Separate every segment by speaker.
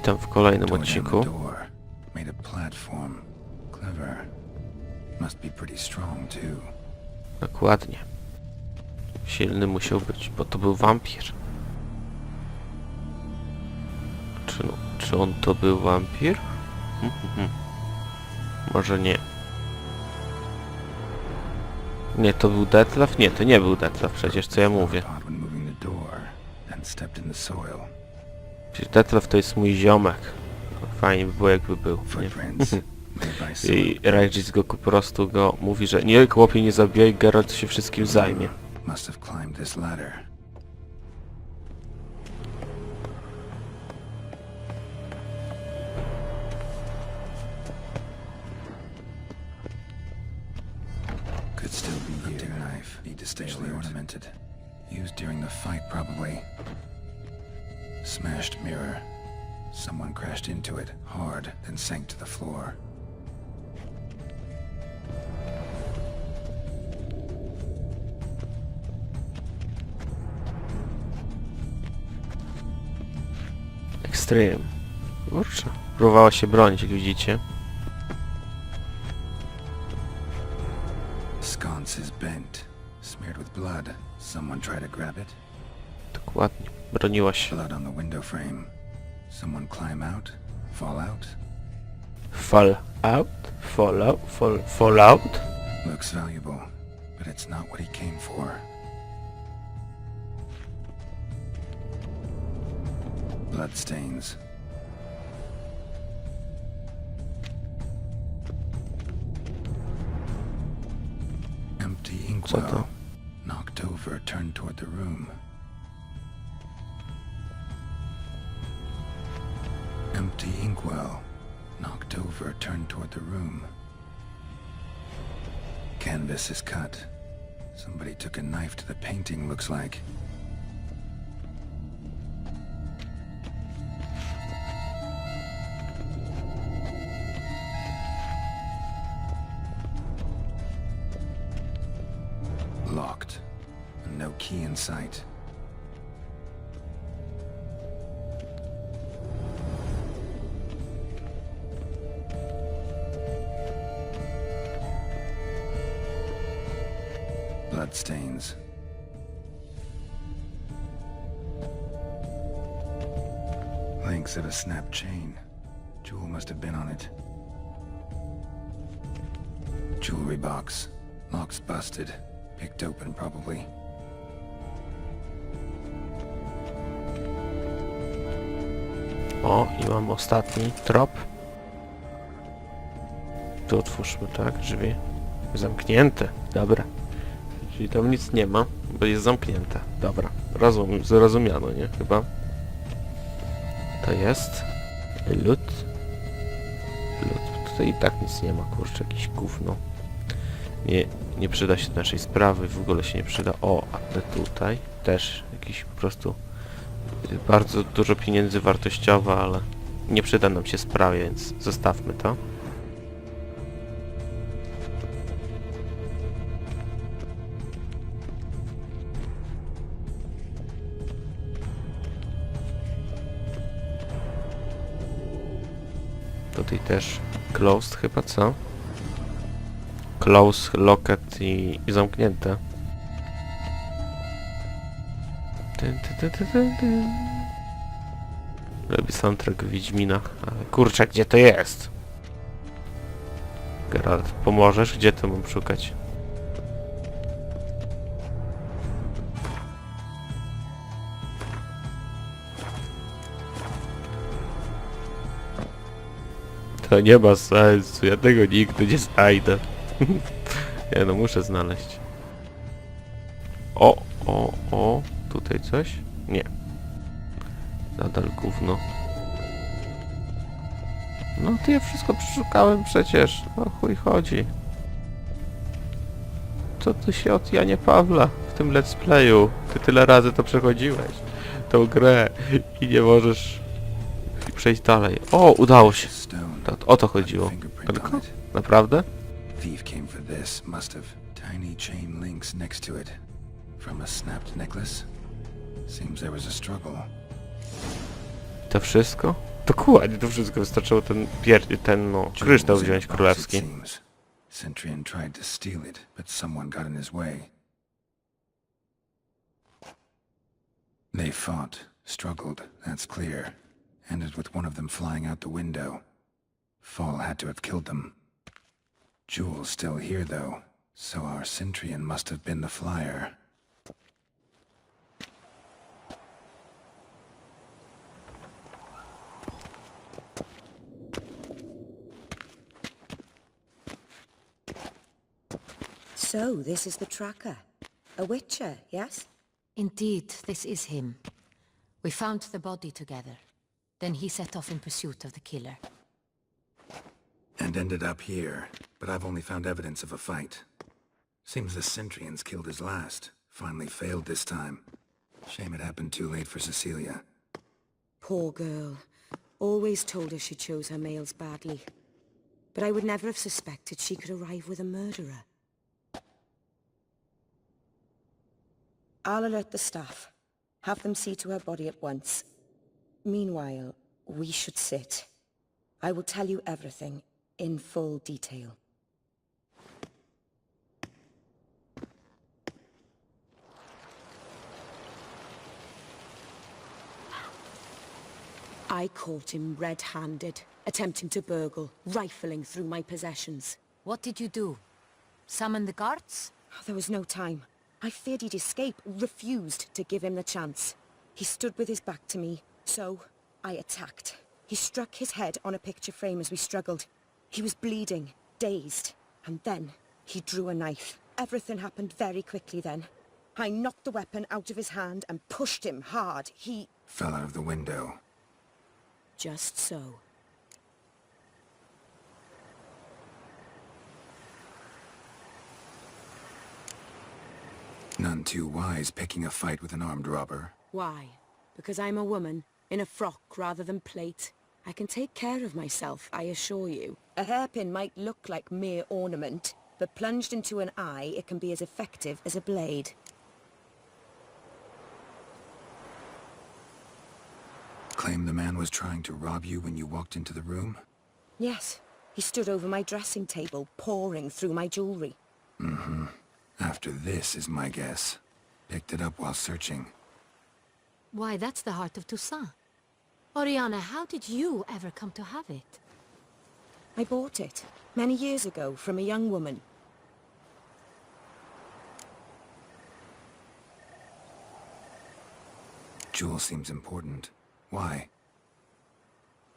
Speaker 1: Witam w kolejnym odcinku. Dokładnie. Silny musiał być, bo to był wampir. Czy on to był wampir? Może nie. Nie, to był Detlef? Nie, to nie był Detlef przecież, co ja mówię. Przecież Detlef to jest mój ziomek. Fajnie by było, jakby był, nie? I Regis go po prostu mówi, że nie, chłopie, nie zabijaj, Geralt się wszystkim zajmie.
Speaker 2: Could still be here. Knife, especially ornamented. Used during the fight, probably. Smashed mirror. Someone crashed into it hard, then sank to the floor.
Speaker 1: Extreme. Kurczę. Próbowała się bronić, jak widzicie.
Speaker 2: Sconce is bent, smeared with blood. Someone tried to grab it.
Speaker 1: Dokładnie. Broniła się.
Speaker 2: Blood on the window frame. Someone climb out? Fall out?
Speaker 1: Fall out? Fall out?
Speaker 2: Looks valuable, but it's not what he came for. Bloodstains. Empty inkwell. Knocked over, turned toward the room. Empty inkwell. Knocked over, turned toward the room. Canvas is cut. Somebody took a knife to the painting, looks like. Locked. No key in sight. Bloodstains. Links of a snapped chain. Jewel must have been on it. Jewelry box. Lock's busted. Picked open, probably.
Speaker 1: O, i mam ostatni trop. Tu otwórzmy, tak, drzwi. Zamknięte, dobra. Czyli tam nic nie ma, bo jest zamknięte. Dobra, zrozumiano, nie? Chyba. To jest lód. Tutaj i tak nic nie ma, kurczę, jakieś gówno. Nie przyda się do naszej sprawy, w ogóle się nie przyda. O, a te tutaj też jakiś po prostu bardzo dużo pieniędzy wartościowe, ale nie przyda nam się sprawie, więc zostawmy to. Tutaj też closed chyba, co? Close, locket i zamknięte. Robi soundtrack w Wiedźminach, ale kurczę, gdzie to jest? Geralt, pomożesz? Gdzie to mam szukać? To nie ma sensu, ja tego nigdy nie znajdę. Ja no muszę znaleźć. O, tutaj coś? Nie. Nadal gówno. No to ja wszystko przeszukałem przecież. O chuj chodzi. Co ty się od Janie Pawla w tym let's playu? Ty tyle razy to przechodziłeś. Tą grę i nie możesz przejść dalej. O, udało się. O to chodziło. Tylko? Naprawdę?
Speaker 2: Thief came for this, must have. Tiny chain links next to it. From a snapped necklace. Seems there was a struggle.
Speaker 1: To wszystko? Dokładnie, to wszystko wystarczyło ten no, kryształ wziąć królewski.
Speaker 2: Centurion tried to steal it, but someone got in his way. They fought, struggled, that's clear. Ended with one of them flying out the window. Fall had to have killed them. Jewel's still here though, so our Centurion must have been the flyer.
Speaker 3: So, this is the tracker. A witcher, yes?
Speaker 4: Indeed, this is him. We found the body together. Then he set off in pursuit of the killer.
Speaker 2: And ended up here, but I've only found evidence of a fight. Seems the Centurion's killed his last. Finally failed this time. Shame it happened too late for Cecilia.
Speaker 3: Poor girl. Always told her she chose her males badly. But I would never have suspected she could arrive with a murderer. I'll alert the staff. Have them see to her body at once. Meanwhile, we should sit. I will tell you everything, in full detail. I caught him red-handed, attempting to burgle, rifling through my possessions.
Speaker 4: What did you do? Summon the guards?
Speaker 3: There was no time. I feared he'd escape, refused to give him the chance. He stood with his back to me, so I attacked. He struck his head on a picture frame as we struggled. He was bleeding, dazed, and then he drew a knife. Everything happened very quickly then. I knocked the weapon out of his hand and pushed him hard. He...
Speaker 2: Fell out of the window.
Speaker 3: Just so.
Speaker 2: None too wise picking a fight with an armed robber.
Speaker 3: Why? Because I'm a woman, in a frock rather than plate. I can take care of myself, I assure you. A hairpin might look like mere ornament, but plunged into an eye, it can be as effective as a blade.
Speaker 2: Claim the man was trying to rob you when you walked into the room?
Speaker 3: Yes. He stood over my dressing table, pouring through my jewelry.
Speaker 2: Mm-hmm. After this is my guess. Picked it up while searching.
Speaker 4: Why, that's the heart of Toussaint. Oriana, how did you ever come to have it?
Speaker 3: I bought it, many years ago, from a young woman.
Speaker 2: Jewel seems important. Why?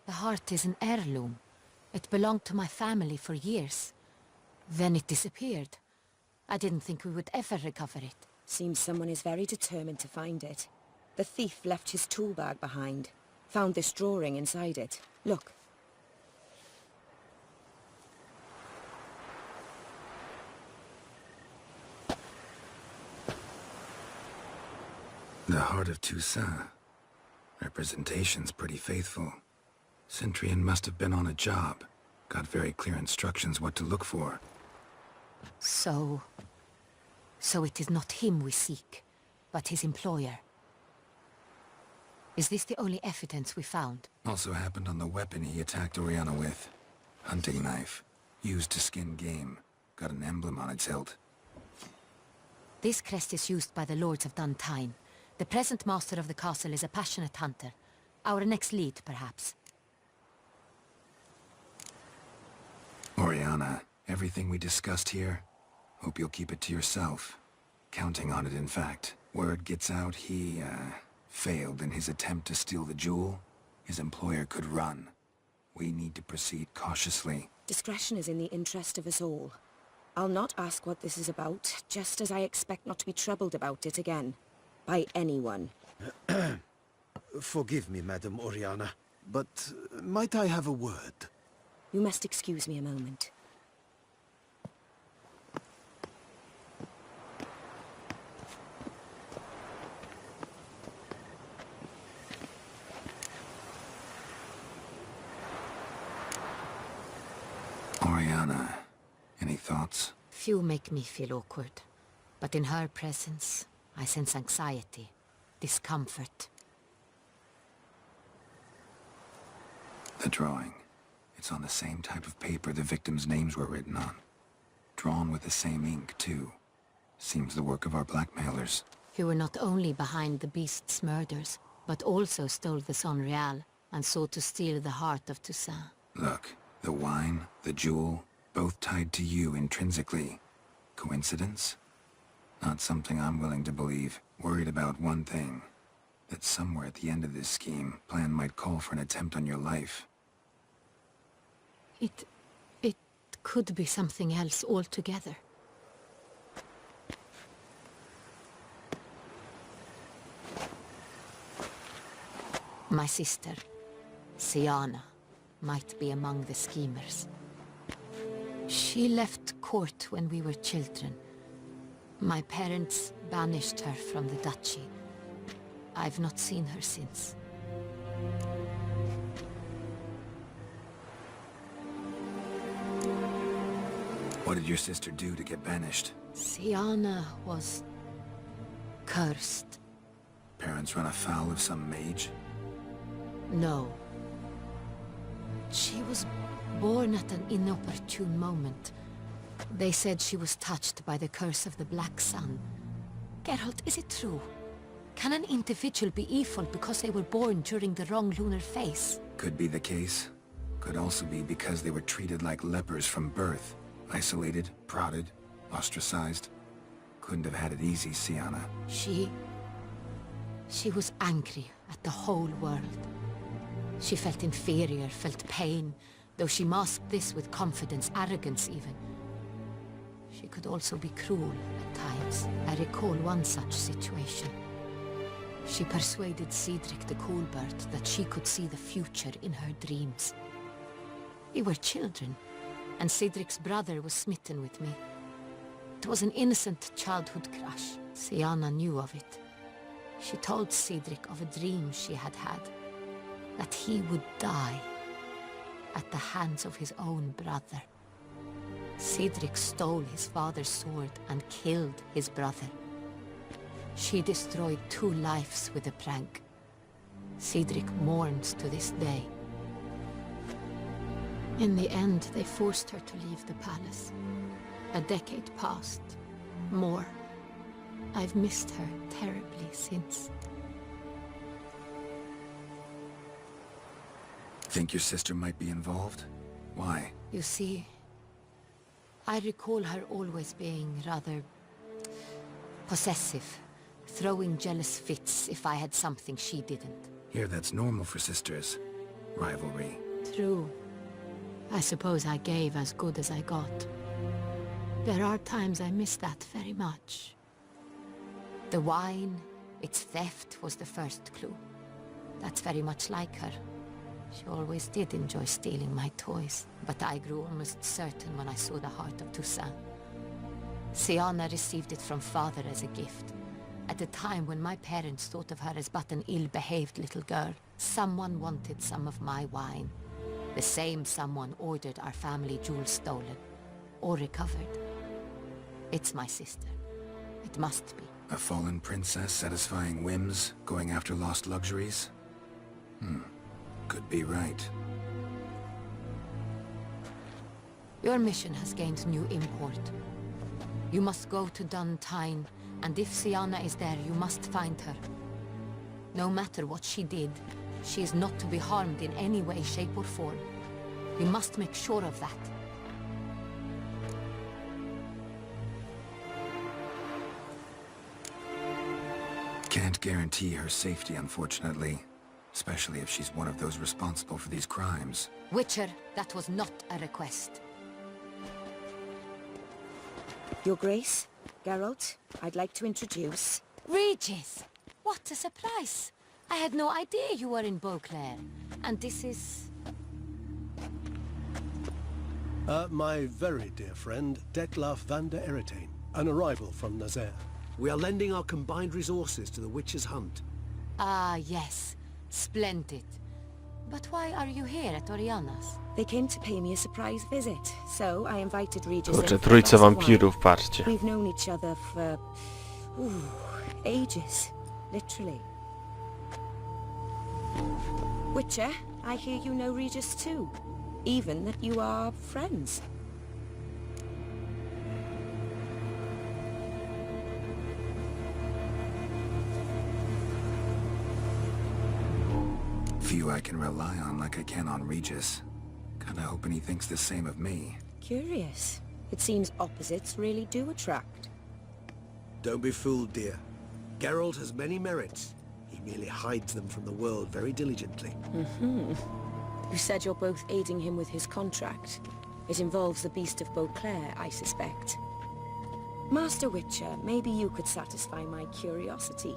Speaker 4: The heart is an heirloom. It belonged to my family for years. Then it disappeared. I didn't think we would ever recover it.
Speaker 3: Seems someone is very determined to find it. The thief left his tool bag behind. Found this drawing inside it. Look.
Speaker 2: The heart of Toussaint. Representation's pretty faithful. Centurion must have been on a job. Got very clear instructions what to look for.
Speaker 4: So it is not him we seek, but his employer. Is this the only evidence we found?
Speaker 2: Also happened on the weapon he attacked Oriana with. Hunting knife. Used to skin game. Got an emblem on its hilt.
Speaker 4: This crest is used by the Lords of Duntine. The present master of the castle is a passionate hunter. Our next lead, perhaps.
Speaker 2: Oriana, everything we discussed here, hope you'll keep it to yourself. Counting on it, in fact. Word gets out he, failed in his attempt to steal the jewel. His employer could run. We need to proceed cautiously.
Speaker 3: Discretion is in the interest of us all. I'll not ask what this is about, just as I expect not to be troubled about it again. By anyone.
Speaker 5: Forgive me, Madam Oriana, but might I have a word?
Speaker 3: You must excuse me a moment.
Speaker 2: Oriana, any thoughts?
Speaker 4: Few make me feel awkward, but in her presence, I sense anxiety, discomfort.
Speaker 2: The drawing. It's on the same type of paper the victims' names were written on. Drawn with the same ink, too. Seems the work of our blackmailers.
Speaker 4: Who were not only behind the beast's murders, but also stole the Son Real and sought to steal the heart of Toussaint.
Speaker 2: Look, the wine, the jewel, both tied to you intrinsically. Coincidence? Not something I'm willing to believe. Worried about one thing. That somewhere at the end of this scheme, plan might call for an attempt on your life.
Speaker 4: It could be something else altogether. My sister, Siana, might be among the schemers. She left court when we were children. My parents banished her from the duchy. I've not seen her since.
Speaker 2: What did your sister do to get banished?
Speaker 4: Siana was cursed.
Speaker 2: Parents run afoul of some mage?
Speaker 4: No. She was born at an inopportune moment. They said she was touched by the curse of the Black Sun. Geralt, is it true? Can an individual be evil because they were born during the wrong lunar phase?
Speaker 2: Could be the case. Could also be because they were treated like lepers from birth. Isolated, prodded, ostracized. Couldn't have had it easy, Siana.
Speaker 4: She was angry at the whole world. She felt inferior, felt pain, though she masked this with confidence, arrogance even. She could also be cruel at times. I recall one such situation. She persuaded Cedric the Coolbird that she could see the future in her dreams. We were children, and Cedric's brother was smitten with me. It was an innocent childhood crush. Siana knew of it. She told Cedric of a dream she had had, that he would die at the hands of his own brother. Cedric stole his father's sword and killed his brother. She destroyed 2 lives with a prank. Cedric mourns to this day. In the end, they forced her to leave the palace. A decade passed. More. I've missed her terribly since.
Speaker 2: Think your sister might be involved? Why?
Speaker 4: You see, I recall her always being rather possessive, throwing jealous fits if I had something she didn't.
Speaker 2: Here, that's normal for sisters. Rivalry.
Speaker 4: True. I suppose I gave as good as I got. There are times I miss that very much. The wine, its theft, was the first clue. That's very much like her. She always did enjoy stealing my toys, but I grew almost certain when I saw the heart of Toussaint. Siana received it from father as a gift. At a time when my parents thought of her as but an ill-behaved little girl, someone wanted some of my wine. The same someone ordered our family jewels stolen, or recovered. It's my sister. It must be.
Speaker 2: A fallen princess satisfying whims, going after lost luxuries? Could be right.
Speaker 4: Your mission has gained new import. You must go to Duntine, and if Siana is there, you must find her. No matter what she did, she is not to be harmed in any way, shape or form. You must make sure of that.
Speaker 2: Can't guarantee her safety, unfortunately. Especially if she's one of those responsible for these crimes.
Speaker 4: Witcher, that was not a request.
Speaker 3: Your Grace, Geralt, I'd like to introduce...
Speaker 4: Regis! What a surprise! I had no idea you were in Beauclair. And this is...
Speaker 5: My very dear friend, Detlef van der Eretain, an arrival from Nazaire. We are lending our combined resources to the Witcher's hunt.
Speaker 4: Ah, yes. Splendid. But why are you here at Oriana's?
Speaker 3: They came to pay me a surprise visit, so I invited Regis
Speaker 1: Kurczę,
Speaker 3: in for a
Speaker 1: trójca
Speaker 3: glass of wine.
Speaker 1: wampirów, patrzcie.
Speaker 3: We've known each other for... ages. Literally. Witcher, I hear you know Regis too. Even that you are friends.
Speaker 2: Few I can rely on like I can on Regis. Kinda hoping he thinks the same of me.
Speaker 3: Curious. It seems opposites really do attract.
Speaker 5: Don't be fooled, dear. Geralt has many merits. He merely hides them from the world very diligently.
Speaker 3: You said you're both aiding him with his contract. It involves the Beast of Beauclair, I suspect. Master Witcher, maybe you could satisfy my curiosity.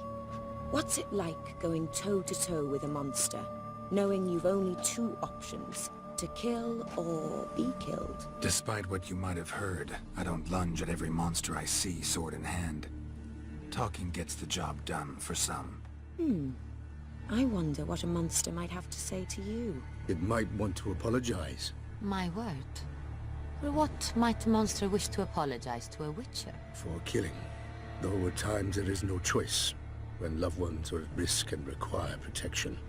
Speaker 3: What's it like going toe-to-toe with a monster, knowing you've only two options, to kill or be killed?
Speaker 2: Despite what you might have heard, I don't lunge at every monster I see sword in hand. Talking gets the job done for some.
Speaker 3: I wonder what a monster might have to say to you.
Speaker 6: It might want to apologize.
Speaker 4: My word. For what might a monster wish to apologize to a witcher?
Speaker 6: For killing. Though at times there is no choice, when loved ones are at risk and require protection.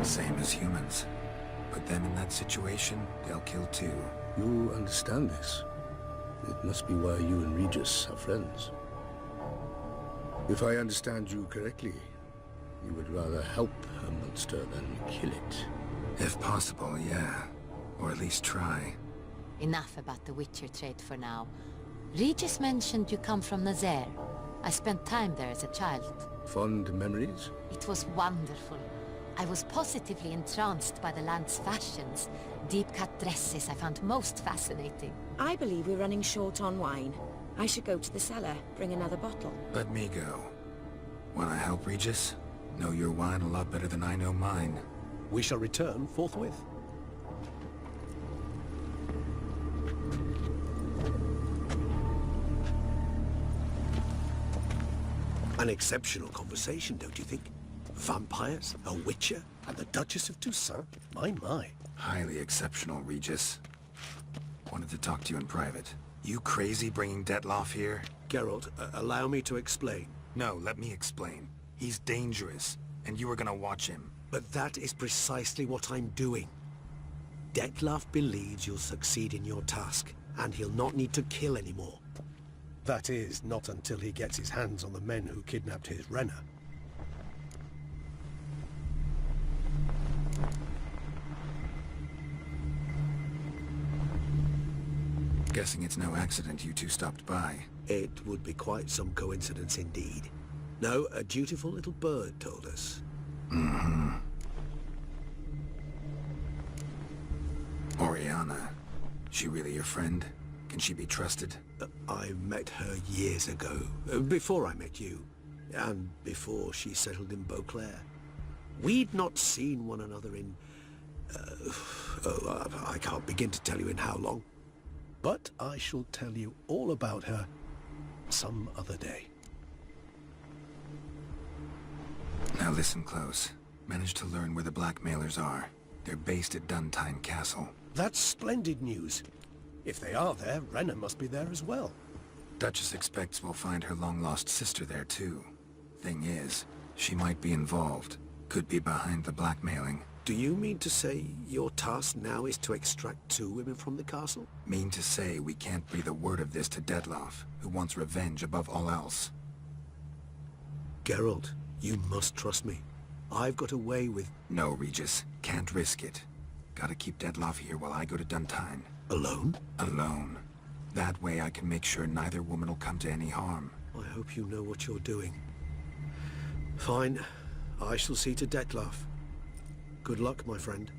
Speaker 2: Same as humans. Put them in that situation, they'll kill too.
Speaker 6: You understand this. It must be why you and Regis are friends. If I understand you correctly, you would rather help a monster than kill it.
Speaker 2: If possible, yeah. Or at least try.
Speaker 4: Enough about the Witcher trade for now. Regis mentioned you come from Nazaire. I spent time there as a child.
Speaker 6: Fond memories?
Speaker 4: It was wonderful. I was positively entranced by the land's fashions. Deep-cut dresses I found most fascinating.
Speaker 3: I believe we're running short on wine. I should go to the cellar, bring another bottle.
Speaker 2: Let me go. Wanna help, Regis? Know your wine a lot better than I know mine.
Speaker 5: We shall return forthwith. An exceptional conversation, don't you think? Vampires, a witcher, and the Duchess of Toussaint? My.
Speaker 2: Highly exceptional, Regis. Wanted to talk to you in private. You crazy bringing Detloff here?
Speaker 5: Geralt, allow me to explain.
Speaker 2: No, let me explain. He's dangerous, and you were gonna watch him.
Speaker 5: But that is precisely what I'm doing. Detloff believes you'll succeed in your task, and he'll not need to kill anymore. That is, not until he gets his hands on the men who kidnapped his Renner.
Speaker 2: Guessing it's no accident you two stopped by.
Speaker 5: It would be quite some coincidence indeed. No, a dutiful little bird told us.
Speaker 2: Oriana. She really your friend? Can she be trusted?
Speaker 5: I met her years ago, before I met you, and before she settled in Beauclair. We'd not seen one another in... I can't begin to tell you in how long. But I shall tell you all about her some other day.
Speaker 2: Now listen close. Managed to learn where the blackmailers are. They're based at Duntine Castle.
Speaker 5: That's splendid news. If they are there, Renner must be there as well.
Speaker 2: Duchess expects we'll find her long-lost sister there too. Thing is, she might be involved. Could be behind the blackmailing.
Speaker 5: Do you mean to say your task now is to extract 2 women from the castle?
Speaker 2: Mean to say we can't breathe a word of this to Detloff, who wants revenge above all else.
Speaker 5: Geralt, you must trust me. I've got a way with...
Speaker 2: No, Regis. Can't risk it. Gotta keep Detloff here while I go to Duntine.
Speaker 5: Alone?
Speaker 2: Alone. That way I can make sure neither woman will come to any harm.
Speaker 5: I hope you know what you're doing. Fine. I shall see to Detloff. Good luck, my friend.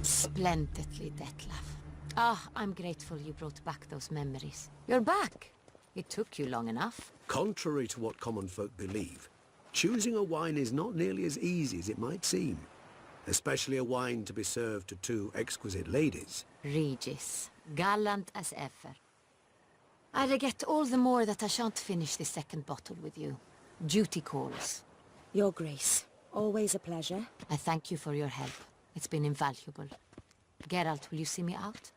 Speaker 4: Splendidly, Detlaff. I'm grateful you brought back those memories. You're back. It took you long enough.
Speaker 5: Contrary to what common folk believe, choosing a wine is not nearly as easy as it might seem. Especially a wine to be served to 2 exquisite ladies.
Speaker 4: Regis, gallant as ever. I regret all the more that I shan't finish the second bottle with you. Duty calls.
Speaker 3: Your Grace, always a pleasure.
Speaker 4: I thank you for your help. It's been invaluable. Geralt, will you see me out?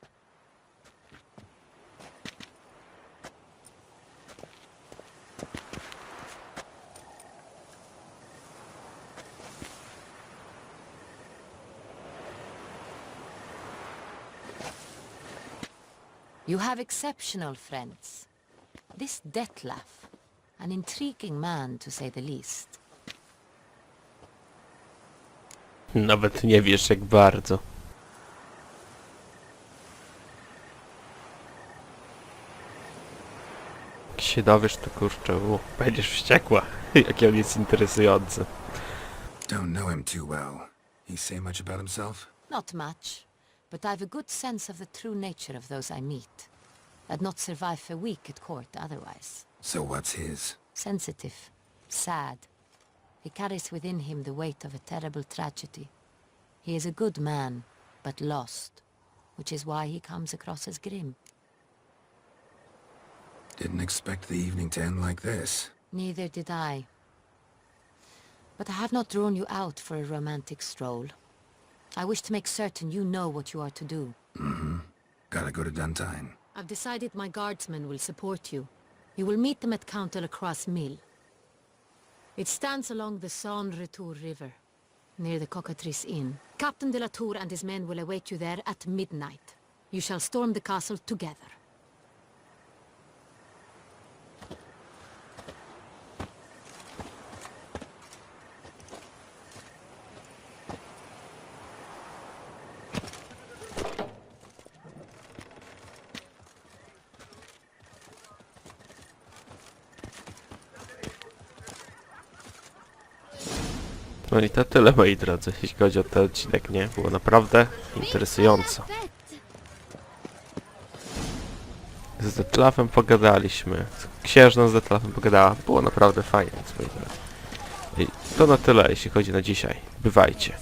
Speaker 4: You have exceptional friends. This Detlef, an intriguing man to say the least.
Speaker 1: Nawet nie wiesz jak bardzo. Jak się dowiesz, to kurczę, będziesz wściekła. Jaki on jest interesujący.
Speaker 2: Don't know him too well. He say much about himself?
Speaker 4: Not much, but I've a good sense of the true nature of those I meet. I'd not survive a week at court otherwise.
Speaker 2: So what's his?
Speaker 4: Sensitive, sad. He carries within him the weight of a terrible tragedy. He is a good man, but lost, which is why he comes across as grim.
Speaker 2: Didn't expect the evening to end like this.
Speaker 4: Neither did I. But I have not drawn you out for a romantic stroll. I wish to make certain you know what you are to do.
Speaker 2: Gotta go to Duntine.
Speaker 4: I've decided my guardsmen will support you. You will meet them at Count de la Croix Mill. It stands along the Saône-Retour River, near the Cockatrice Inn. Captain de la Tour and his men will await you there at midnight. You shall storm the castle together.
Speaker 1: No i to tyle, moi drodzy, jeśli chodzi o ten odcinek, nie? Było naprawdę interesująco. Z Detlefem pogadaliśmy, z księżną z Detlefem pogadała, było naprawdę fajnie, więc moi drodzy. I to na tyle, jeśli chodzi na dzisiaj. Bywajcie.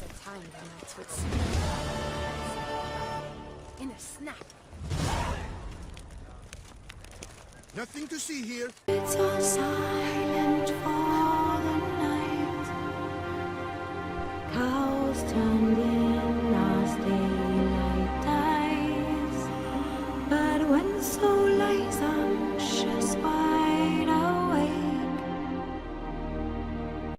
Speaker 6: Nothing to see here.
Speaker 7: It's all silent.